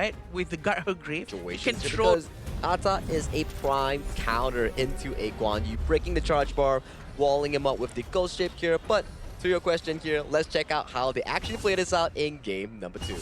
right? With the guard her grave, Situations control. because Ata is a prime counter into a Guan Yu, breaking the charge bar, walling him up with the ghost shape here. But to your question here, let's check out how they actually play this out in game number 2.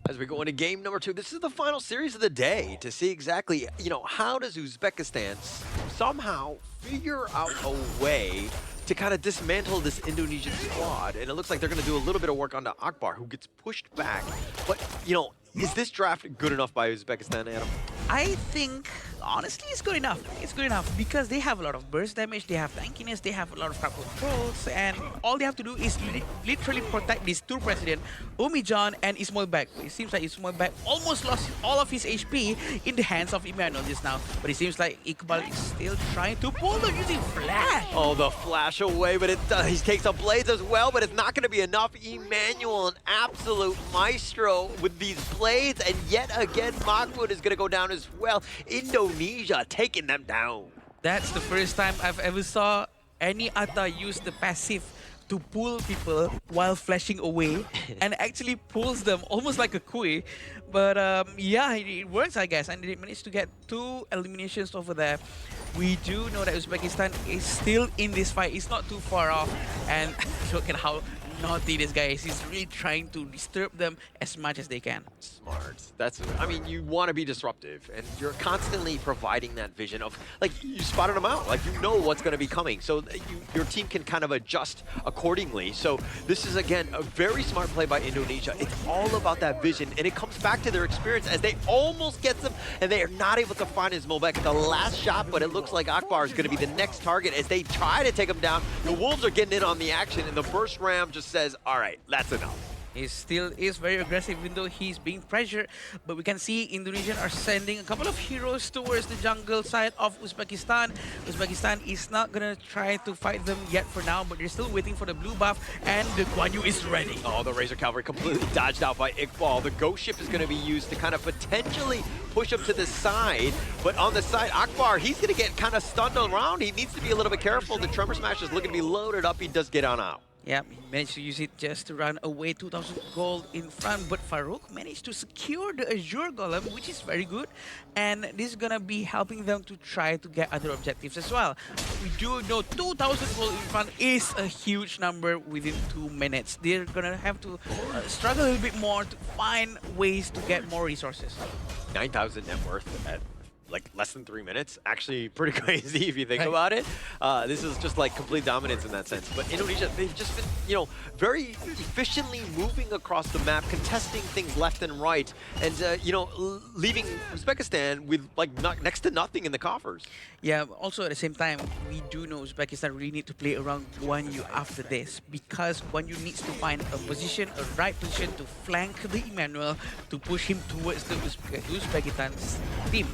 As we go into game number 2, this is the final series of the day to see exactly, how does Uzbekistan somehow figure out a way to kind of dismantle this Indonesian squad. And it looks like they're going to do a little bit of work onto Akbar, who gets pushed back. But, is this draft good enough by Uzbekistan, Adam? I think, honestly, it's good enough. It's good enough because they have a lot of burst damage, they have tankiness, they have a lot of crowd controls, and all they have to do is literally protect these two presidents, Umijan and Ismail Bek. It seems like Ismail Bek almost lost all of his HP in the hands of Emmanuel just now, but it seems like Iqbal is still trying to pull them using Flash. Oh, the flash away, but he takes up blades as well, but it's not going to be enough. Emmanuel, an absolute maestro with these blades, and yet again, Mahmoud is going to go down as well. Indonesia taking them down. That's the first time I've ever saw any Ata use the passive to pull people while flashing away and actually pulls them almost like a Kui. But yeah, it works, I guess, and they managed to get 2 eliminations over there. We do know that Uzbekistan is still in this fight. It's not too far off, and look at how naughty this guy is. He's really trying to disturb them as much as they can. Smart. I mean, you want to be disruptive, and you're constantly providing that vision of, like, you spotted them out. Like, you know what's going to be coming, so that your team can kind of adjust accordingly. So this is, again, a very smart play by Indonesia. It's all about that vision, and it comes back to their experience as they almost get them, and they are not able to find his Molbek at the last shot, but it looks like Akbar is going to be the next target as they try to take him down. The Wolves are getting in on the action, and the burst ram just says, all right, that's enough. He still is very aggressive even though he's being pressured, but we can see Indonesian are sending a couple of heroes towards the jungle side of Uzbekistan. Uzbekistan is not gonna try to fight them yet for now, but they're still waiting for the blue buff, and the Guan Yu is ready. Oh, the Razor Cavalry completely dodged out by Iqbal. The ghost ship is going to be used to kind of potentially push up to the side, but on the side, Akbar, he's going to get kind of stunned around. He needs to be a little bit careful. The Tremor Smash is looking to be loaded up. He does get on out. Yeah, he managed to use it just to run away 2,000 gold in front, but Farouk managed to secure the Azure Golem, which is very good, and this is gonna be helping them to try to get other objectives as well. We do know 2,000 gold in front is a huge number within 2 minutes. They're gonna have to struggle a little bit more to find ways to get more resources. 9,000 net worth at like less than 3 minutes. Actually pretty crazy if you think about it. This is just like complete dominance in that sense. But Indonesia, they've just been, very efficiently moving across the map, contesting things left and right, and, leaving Uzbekistan with like next to nothing in the coffers. Yeah, also at the same time, we do know Uzbekistan really need to play around Guan Yu after this, because Guan Yu needs to find a position, a right position to flank the Emmanuel to push him towards the Uzbekistan's team.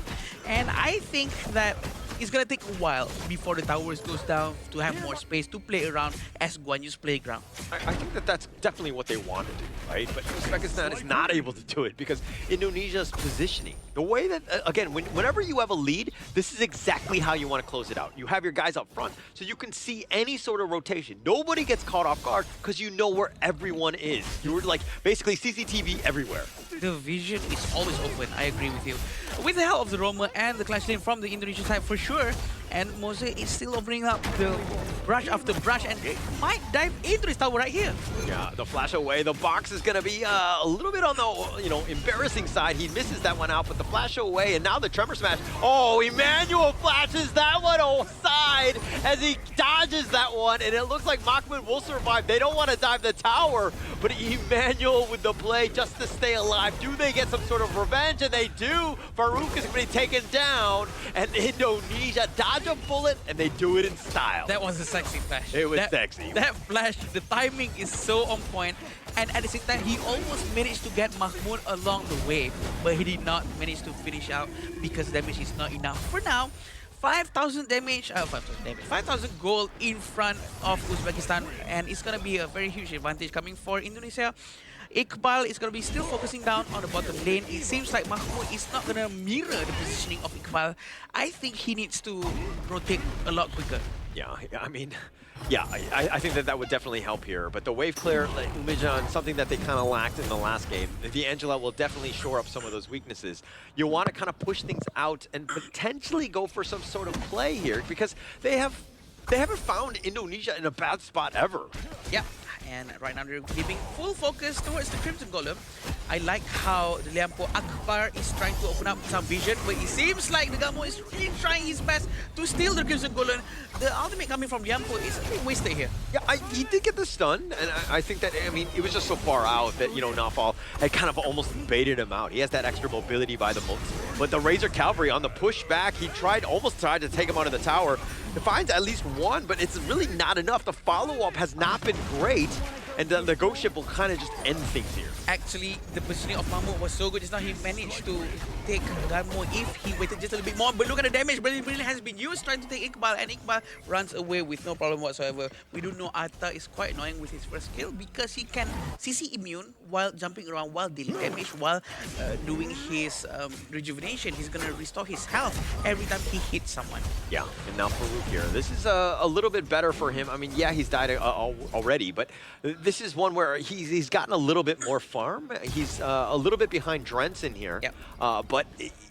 And I think that it's gonna take a while before the towers goes down to have more space to play around as Guan Yu's playground. I think that that's definitely what they want to do, right? But Uzbekistan is not able to do it because Indonesia's positioning. The way that, again, whenever you have a lead, this is exactly how you want to close it out. You have your guys up front, so you can see any sort of rotation. Nobody gets caught off guard because you know where everyone is. You're like basically CCTV everywhere. The vision is always open, I agree with you. With the help of the Roma and the Clash Lane from the Indonesian side for sure, and Mose is still opening up the brush after brush, and they might dive into this tower right here. Yeah, the flash away. The box is going to be a little bit on the, embarrassing side. He misses that one out, but the flash away, and now the Tremor Smash. Oh, Emmanuel flashes that one aside as he dodges that one, and it looks like Mahmoud will survive. They don't want to dive the tower, but Emmanuel with the play just to stay alive. Do they get some sort of revenge? And they do. Farouk is going to be taken down, and Indonesia dodge a bullet, and they do it in style. That was a sexy flash. It was sexy. That flash, the timing is so on point, and at the same time, he almost managed to get Mahmoud along the way, but he did not manage to finish out because damage is not enough. For now, 5,000 damage, 5,000 gold in front of Uzbekistan, and it's gonna be a very huge advantage coming for Indonesia. Iqbal is going to be still focusing down on the bottom lane. It seems like Mahmoud is not going to mirror the positioning of Iqbal. I think he needs to rotate a lot quicker. Yeah, I mean, Yeah, I think that would definitely help here. But the wave clear, like Umejan, something that they kind of lacked in the last game. The Angela will definitely shore up some of those weaknesses. You want to kind of push things out and potentially go for some sort of play here because they haven't found Indonesia in a bad spot ever. Yeah, and right now they're giving full focus towards the Crimson Golem. I like how the Liampo Akbar is trying to open up some vision, but it seems like the Gamo is really trying his best to steal the Crimson Golem. The ultimate coming from Liampo is a bit wasted here. Yeah, he did get the stun, and I think that, I mean, it was just so far out that, you know, Nafal had kind of almost baited him out. He has that extra mobility by the moats. But the Razor Cavalry on the pushback, he almost tried to take him out of the tower. He finds at least one, but it's really not enough. The follow-up has not been great, and then the Ghost Ship will kind of just end things here. Actually, the positioning of Mahmoud was so good just now. He managed to take Garmo if he waited just a little bit more. But look at the damage. Brilliant has been used trying to take Iqbal, and Iqbal runs away with no problem whatsoever. We do know Atta is quite annoying with his first kill because he can CC immune while jumping around, while dealing damage, while doing his rejuvenation. He's going to restore his health every time he hits someone. Yeah, and now Farouk here. This is a little bit better for him. I mean, yeah, he's died already, but this is one where he's gotten a little bit more farm. He's a little bit behind Drenson here. Yep. But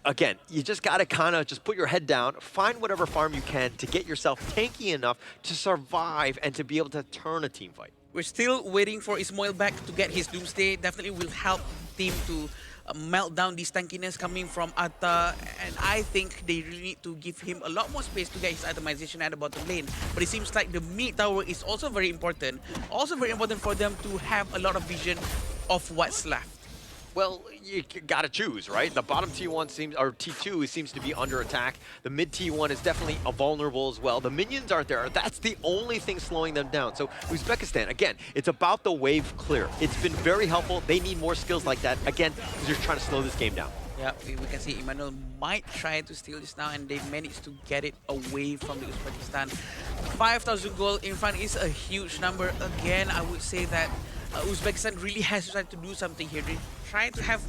again, you just got to kind of just put your head down, find whatever farm you can to get yourself tanky enough to survive and to be able to turn a team fight. We're still waiting for Ismail back to get his Doomsday. Definitely will help team to melt down this tankiness coming from Atta, and I think they really need to give him a lot more space to get his itemization at the bottom lane. But it seems like the mid tower is also very important. Also very important for them to have a lot of vision of what's left. Well, you gotta choose, right? The bottom T1 seems, or T2 seems to be under attack. The mid T1 is definitely vulnerable as well. The minions aren't there. That's the only thing slowing them down. So Uzbekistan, again, it's about the wave clear. It's been very helpful. They need more skills like that, again, because you're trying to slow this game down. Yeah, we can see Emmanuel might try to steal this now, and they managed to get it away from the Uzbekistan. 5,000 gold in front is a huge number. Again, I would say that Uzbekistan really has to try to do something here. They're trying to have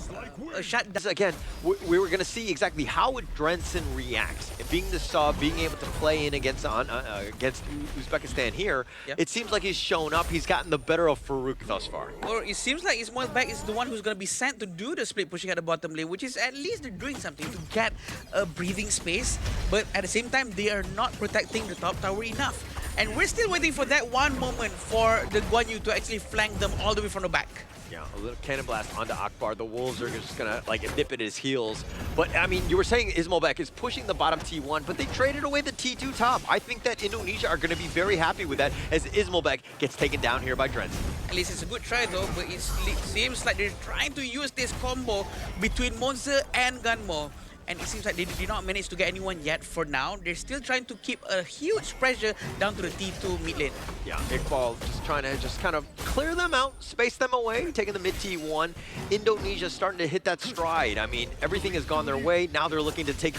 a shutdown. Again, we were going to see exactly how would Drenson react. Being the sub, being able to play in against Uzbekistan here, Yep. It seems like he's shown up. He's gotten the better of Farouk thus far. Or it seems like Ismail back is the one who's going to be sent to do the split pushing at the bottom lane, which is at least they're doing something to get a breathing space. But at the same time, they are not protecting the top tower enough. And we're still waiting for that one moment for the Guan Yu to actually flank them all the way from the back. Yeah, a little cannon blast onto Akbar. The Wolves are just gonna like nip at his heels. But I mean, you were saying Ismailbek is pushing the bottom T1, but they traded away the T2 top. I think that Indonesia are gonna be very happy with that as Ismailbek gets taken down here by Drenson. At least it's a good try though, but it seems like they're trying to use this combo between Monster and Gunmo. And it seems like they did not manage to get anyone yet for now. They're still trying to keep a huge pressure down to the T2 mid lane. Yeah, Iqbal just trying to just kind of clear them out, space them away, taking the mid T1. Indonesia starting to hit that stride. I mean, everything has gone their way. Now they're looking to take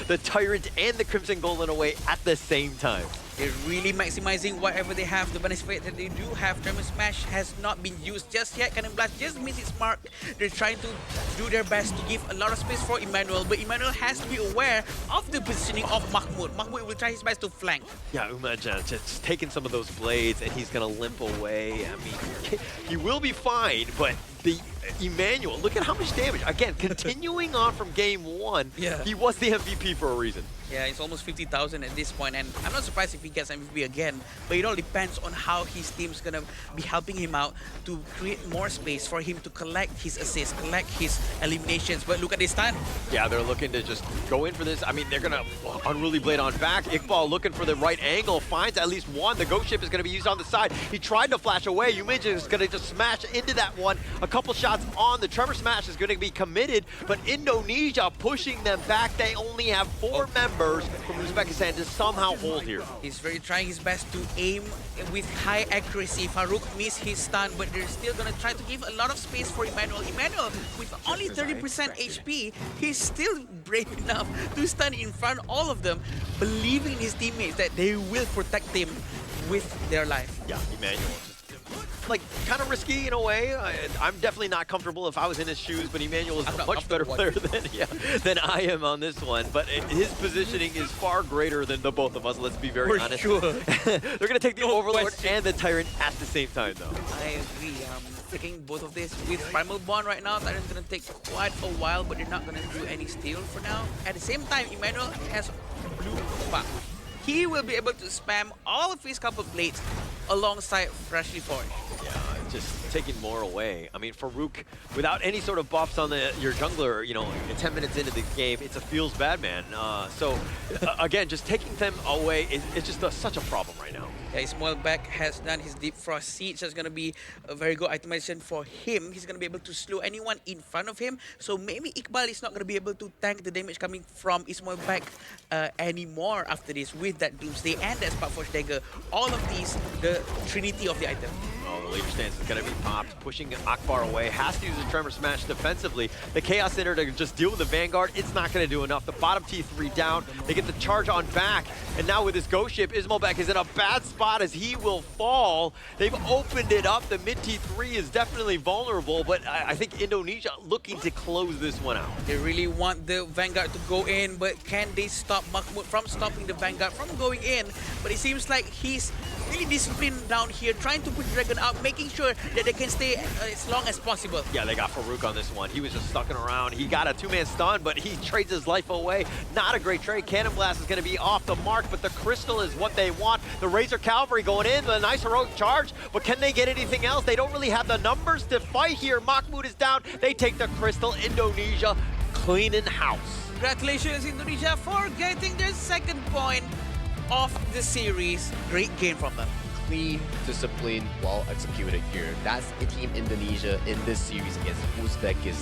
the Tyrant and the Crimson Golden away at the same time. They're really maximizing whatever they have. The benefit that they do have, Tremor Smash has not been used just yet. Cannon Blast just missed its mark. They're trying to do their best to give a lot of space for Emmanuel, but Emmanuel has to be aware of the positioning of Mahmoud. Mahmoud will try his best to flank. Yeah, Umajan just taking some of those blades and he's gonna limp away. I mean, he will be fine, but the Emmanuel, look at how much damage. Again, continuing on from game one, Yeah. He was the MVP for a reason. Yeah, it's almost 50,000 at this point, and I'm not surprised if he gets MVP again, but it all depends on how his team's gonna be helping him out to create more space for him to collect his assists, collect his eliminations. But look at this time. Yeah, they're looking to just go in for this. I mean, they're gonna Unruly Blade on back. Iqbal looking for the right angle, finds at least one. The Ghost Ship is gonna be used on the side. He tried to flash away. Yuminja is gonna just smash into that one. A couple shots on. The Tremor Smash is gonna be committed, but Indonesia pushing them back. They only have 4 members from Uzbekistan to somehow hold here. He's very trying his best to aim with high accuracy. Farouk missed his stun, but they're still gonna try to give a lot of space for Emmanuel. Emmanuel, with only 30% HP, he's still brave enough to stand in front of all of them, believing in his teammates that they will protect him with their life. Yeah, Emmanuel just like kind of risky in a way. I'm definitely not comfortable if I was in his shoes, but Emmanuel is I'm a not much better player comfortable than I am on this one. But his positioning is far greater than the both of us, let's be very For honest. sure. They're going to take the No Overlord question. and the Tyrant at the same time, though. I agree. Taking both of this with Primal Bond right now, that is going to take quite a while, but they're not going to do any steal for now. At the same time, Emmanuel has blue buff. He will be able to spam all of his copper plates alongside Freshly Forged. Yeah, just taking more away. I mean, Farouk, without any sort of buffs on your jungler, you know, 10 minutes into the game, it feels bad, man. Again, just taking them away is just such a problem right now. Yeah, Ismail Beck has done his Deep Frost Siege. That's going to be a very good itemization for him. He's going to be able to slow anyone in front of him. So maybe Iqbal is not going to be able to tank the damage coming from Ismail Beck anymore after this with that Doomsday and that Sparkforge Dagger. All of these, the trinity of the item. Oh, the leader stance is going to be popped, pushing Akbar away. Has to use a Tremor Smash defensively. The Chaos Center to just deal with the Vanguard, it's not going to do enough. The bottom T3 down. They get the charge on back. And now with his Ghost Ship, Ismailbek is in a bad spot as he will fall. They've opened it up. The mid T3 is definitely vulnerable, but I think Indonesia looking to close this one out. They really want the Vanguard to go in, but can they stop Mahmoud from stopping the Vanguard from going in? But it seems like he's really disciplined down here, trying to push Dragon out, making sure that they can stay as long as possible. Yeah, they got Farouk on this one. He was just stucking around. He got a two-man stun, but he trades his life away. Not a great trade. Cannon Blast is going to be off the mark, but the Crystal is what they want. The Razor Cavalry going in, a nice heroic charge, but can they get anything else? They don't really have the numbers to fight here. Mahmoud is down. They take the Crystal. Indonesia cleaning house. Congratulations, Indonesia, for getting their second point of the series. Great game from them. Clean, disciplined, well executed here. That's the team Indonesia in this series against Uzbekistan.